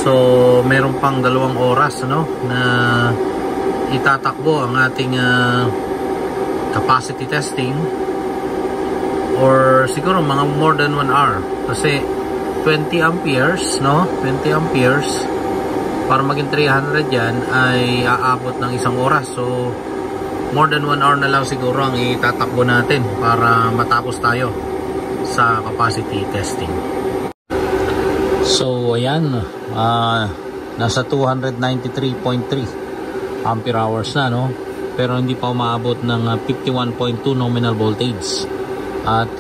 So meron pang 2 oras ano na itatakbo ang ating capacity testing, or siguro mga more than 1 hour kasi 20 amperes no, 20 amperes para maging 300 yan ay aabot ng 1 oras. So more than 1 hour na lang siguro ang itatakbo natin para matapos tayo sa capacity testing. So ayan, nasa 293.3 ampere hours na no, pero hindi pa umaabot ng 51.2 nominal voltage at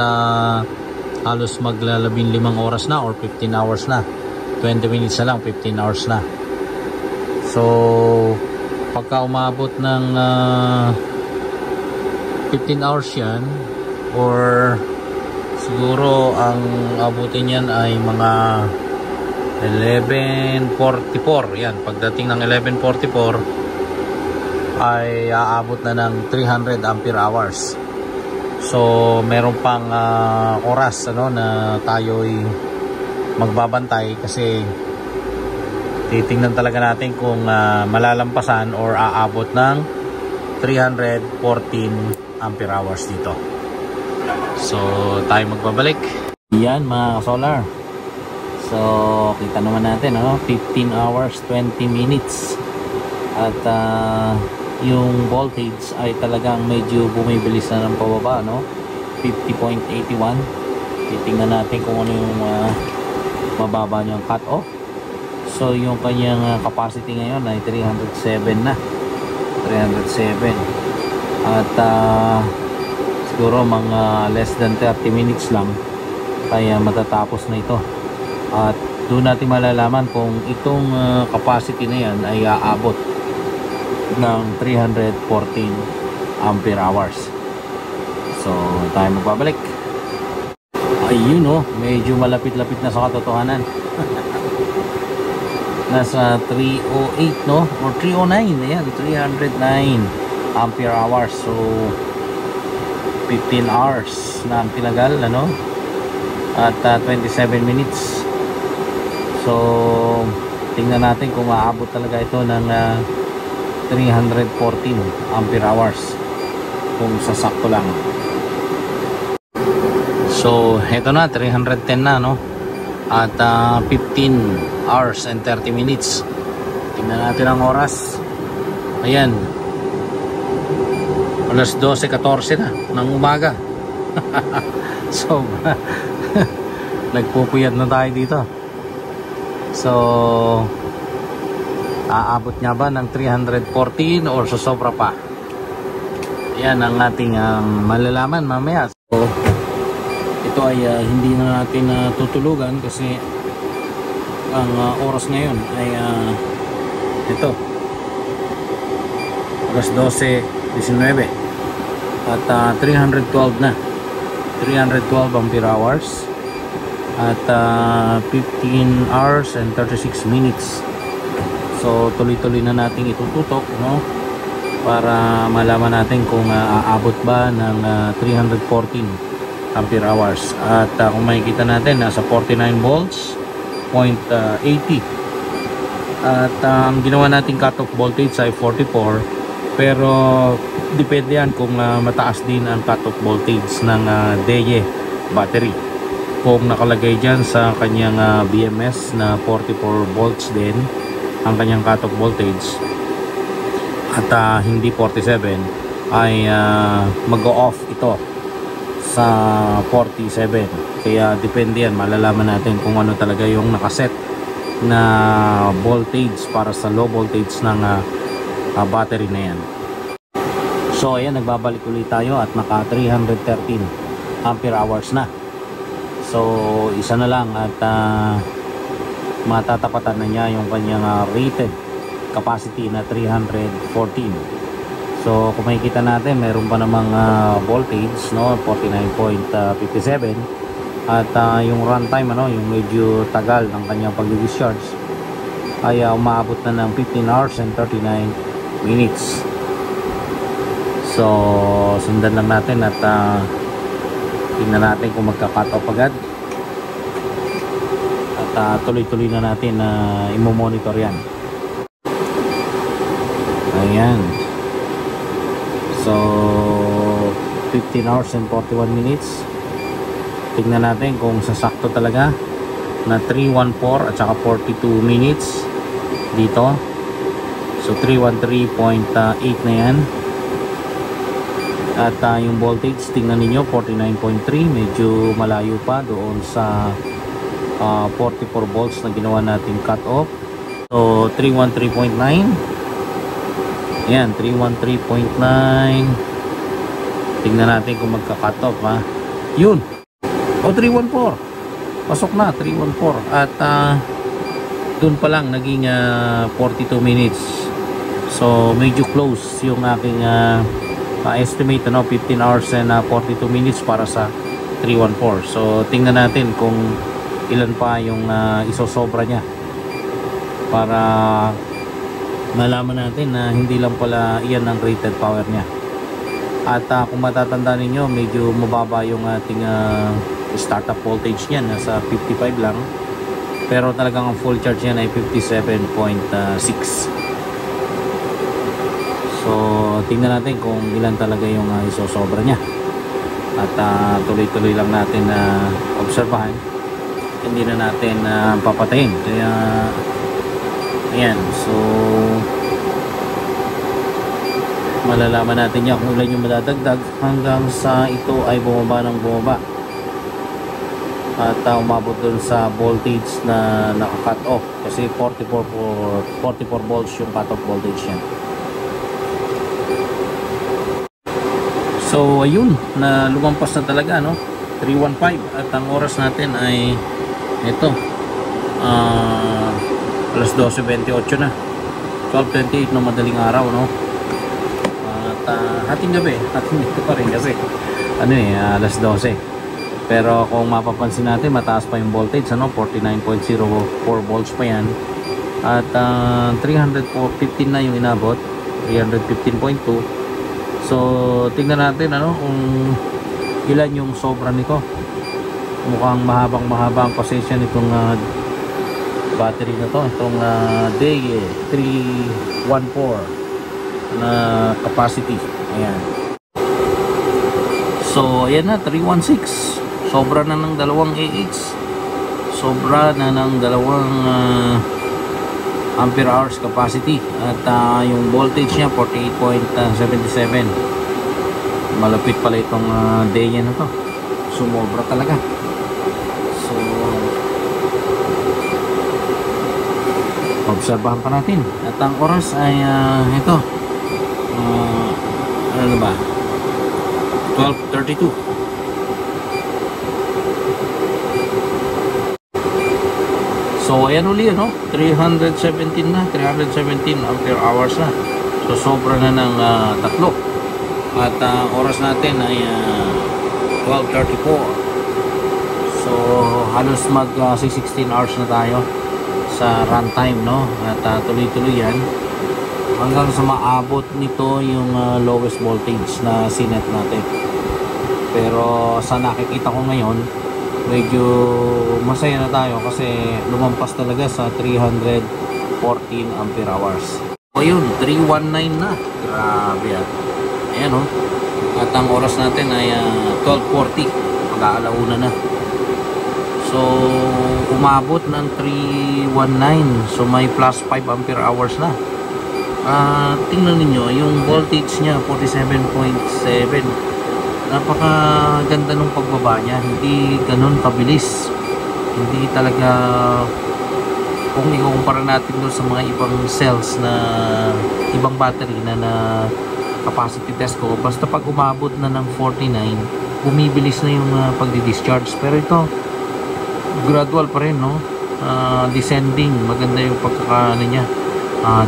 halos maglalabing 5 oras na or 15 hours na, 20 minutes na lang 15 hours na. So pagka umabot ng 15 hours yan, or siguro ang abutin yan ay mga 11:44. Yan, pagdating ng 11:44 ay aabot na ng 300 ampere hours. So meron pang oras ano na tayo'y magbabantay kasi titingnan talaga natin kung malalampasan or aabot ng 314 ampere hours dito. So tayo magbabalik. Yan mga solar. So kita naman natin 15 hours 20 minutes at yung voltage ay talagang medyo bumibilis na ng pababa 50.81. Titingnan natin kung ano yung mababa niyang cut off. So yung kanyang capacity ngayon ay 307 na, 307 at siguro mga less than 30 minutes lang kaya matatapos na ito. At doon natin malalaman kung itong capacity na yan ay aabot ng 314 ampere hours. So tayo magbabalik. Ayun medyo malapit-lapit na sa katotohanan. Nasa 308 or 309. Ayan, 309 ampere hours. So 15 hours na ang tinagal at 27 minutes. So tingnan natin kung aabot talaga ito ng 314 ampere hours kung sasakto lang. So heto na, 310 na at 15 hours and 30 minutes. Tingnan natin ang oras. Ayan, alas 12:14 na ng umaga. So nagpupuyat na tayo dito. So aabot nga ba ng 314 or sosobra pa? Yan ang ating malalaman mamaya. So ito ay hindi na natin tutulugan kasi ang oras ngayon ay ito alas 12:19 at 312 na, 312 ampere hours at 15 hours and 36 minutes. So tuloy-tuloy na natin itututok para malaman natin kung aabot ba ng 314 ampere hours. At kung makikita natin nasa 49 volts 0.80 at ang ginawa nating cutoff voltage ay 44, pero depende yan kung mataas din ang cutoff voltage ng DE battery. Kung nakalagay dyan sa kanyang BMS na 44 volts din ang kanyang cutoff voltage at hindi 47, ay mag-off ito sa 47. Kaya depende yan, malalaman natin kung ano talaga yung nakaset na voltage para sa low voltage ng battery na yan. So ayan, nagbabalik ulit tayo at naka 313 ampere hours na. So isa na lang at matatapatan na niya yung kanyang rated capacity na 314. So kung makikita natin, mayroon pa namang voltage 49.57 at yung runtime yung medyo tagal ng kanyang pag-discharge ay umaabot na ng 15 hours and 39 minutes. So sundan lang natin at tingnan natin kung magka-cut off agad. At tuloy-tuloy na natin na imo-monitor yan. Ayan. So 15 hours and 41 minutes. Tingnan natin kung sasakto talaga na 314 at saka 42 minutes dito. So 313.8 na yan. At yung voltage, tingnan ninyo 49.3, medyo malayo pa doon sa 44 volts na ginawa nating cut off. So 313.9. Ayan, 313.9. Tingnan natin kung magka-cut off, ha. Yun. O 314. Pasok na 314. At dun pa lang naging 42 minutes. So medyo close yung aking estimate, 15 hours and 42 minutes para sa 314. So tingnan natin kung ilan pa yung isosobra niya para malaman natin na hindi lang pala iyan ang rated power niya. At kung matatanda ninyo, medyo mababa yung ating startup voltage niya, nasa 55 lang, pero talagang ang full charge niya ay 57.6. So tingnan natin kung ilan talaga yung isosobra niya. At tuloy-tuloy lang natin na obserbahan. Hindi na natin papatayin. Kaya ayan, so malalaman natin yan kung ilan yung madadagdag hanggang sa ito ay bumaba ng bumaba at umabot dun sa voltage na naka-cut off, kasi 44 volts yung cut off voltage yan. So ayun, na lumampas na talaga, 315, at ang oras natin ay ito, alas 12:28 na, 12:28 ng madaling araw, at hating gabi pa rin kasi alas 12. Pero kung mapapansin natin, mataas pa yung voltage, 49.04 volts pa yan, at 315 na yung inabot, 315.2. So tingnan natin kung ilan yung sobra nito. Mukhang mahabang pasensya nitong battery na to, itong day 314 na capacity. Ayan. So ayan na, 316. Sobra na ng dalawang AH. Sobra na ng dalawang ampere hours capacity. At yung voltage niya 48.77. Malapit pala itong day niya na to. Sumobra talaga. So obserbahan pa natin. At ang oras ay ito, ano ba, 12:32. So ayan uli, 317 na, 317 ampere hours na. So sobra na ng tatlo. At oras natin ay 12:34. So halos mag 16 hours na tayo sa runtime, at tuloy-tuloy yan hanggang sa maabot nito yung lowest voltage na sinet natin. Pero sa nakikita ko ngayon, medyo masaya na tayo kasi lumampas talaga sa 314 ampere hours. O yun, 319 na. Grabe yan. Ayan, at ang oras natin ay 12:40. Mag-aalauna na. So umabot ng 319. So may plus 5 ampere hours na. Tingnan niyo yung voltage niya 47.7. Napakaganda nung pagbaba niya, hindi ganun kabilis. Hindi talaga, kung ikukumpara natin doon sa mga ibang cells na ibang battery na capacity test ko, basta pag umabot na ng 49, bumibilis na yung pagdi-discharge. Pero ito gradual pa rin, descending. Maganda yung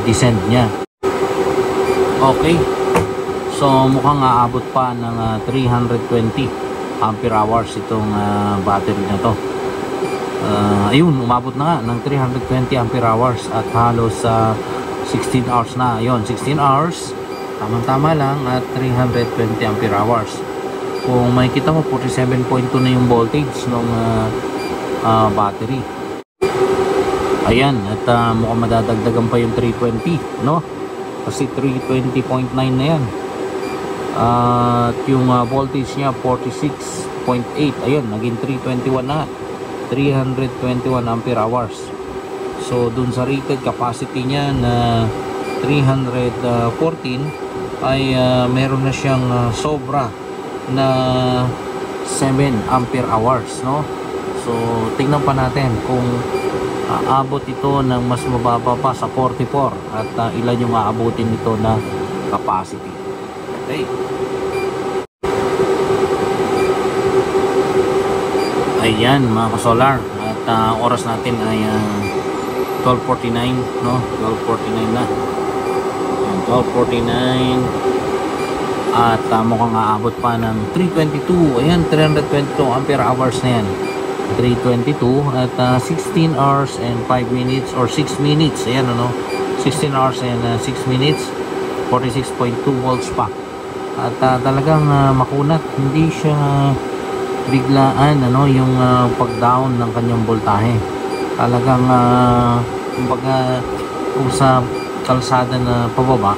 descend niya. Okay, so mukhang aabot pa ng 320 ampere hours itong battery na to. Ayun, umabot na nga ng 320 ampere hours at halos 16 hours na. Ayun, 16 hours, tamang-tama lang, at 320 ampere hours. Kung makikita mo, 47.2 na yung voltage ng battery. Ayan, at mukhang madadagdagan pa yung 320, no? Kasi 320.9 na yan. At yung voltage niya 46.8. Ayun, naging 321 na. 321 ampere hours. So dun sa rated capacity niya na 314 ay meron na siyang sobra na 7 ampere hours, no? So tingnan pa natin kung aabot ito ng mas mababa pa sa 44 at ilan yung aabutin nito na capacity. Okay. Ayan mga ka-solar, at oras natin ay 12:49, no? 12:49 na. 12:49 at mukhang aabot pa ng 322. Ayan, 322 ampere hours na yan. 322 at 16 hours and 5 minutes or 6 minutes. Ayan, ano, 16 hours and 6 minutes, 46.2 volts pa. At talagang makunat, hindi siya biglaan, ano, yung pag-down ng kanyang voltahe. Talagang kumbaga kung sa kalsada na pababa,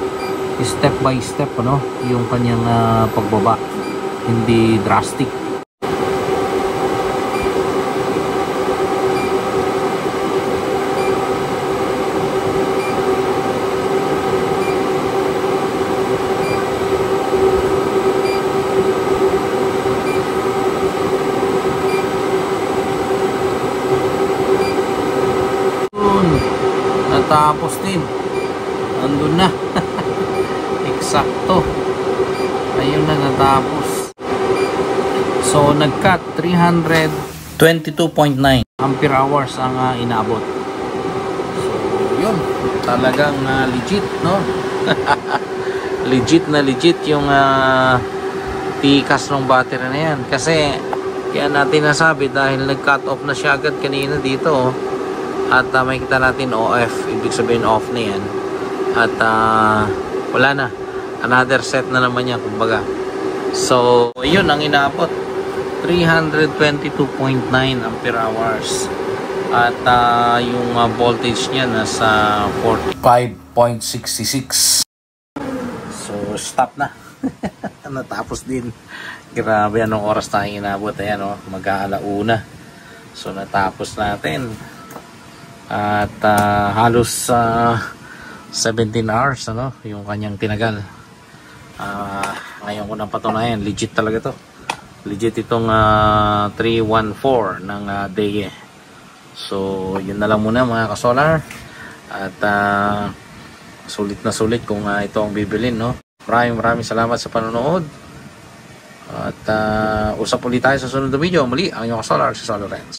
step by step, ano, yung kanyang pagbaba, hindi drastic. Natapos din, andun na. Eksakto, ayun na, natapos. So nag-cut 322.9 ampere hours ang inabot. So yun, talagang legit, no? Legit na legit yung tikas ng battery na yan. Kasi kaya natin nasabi dahil nag-cut off na siya agad kanina dito, oh. At may kita natin OF, ibig sabihin off na yan. At wala na, another set na naman yan, kumbaga. So yun ang inaabot, 322.9 ampere hours. At yung voltage niya nasa 45.66. So stop na. Natapos din. Grabe, anong oras tayo inabot. Ayan, oh, mag-aalauna. So natapos natin. At halos 17 hours, ano, yung kanyang tinagal. Ngayon ko nang patunayan, legit talaga to. Legit itong 314 ng DE. So yun na lang muna mga ka-solar. At sulit na sulit kung ito ang bibilin, no. Maraming salamat sa panonood. At usap ulit tayo sa sunod na video. Muli ang inyong ka-solar, si Solar Renz.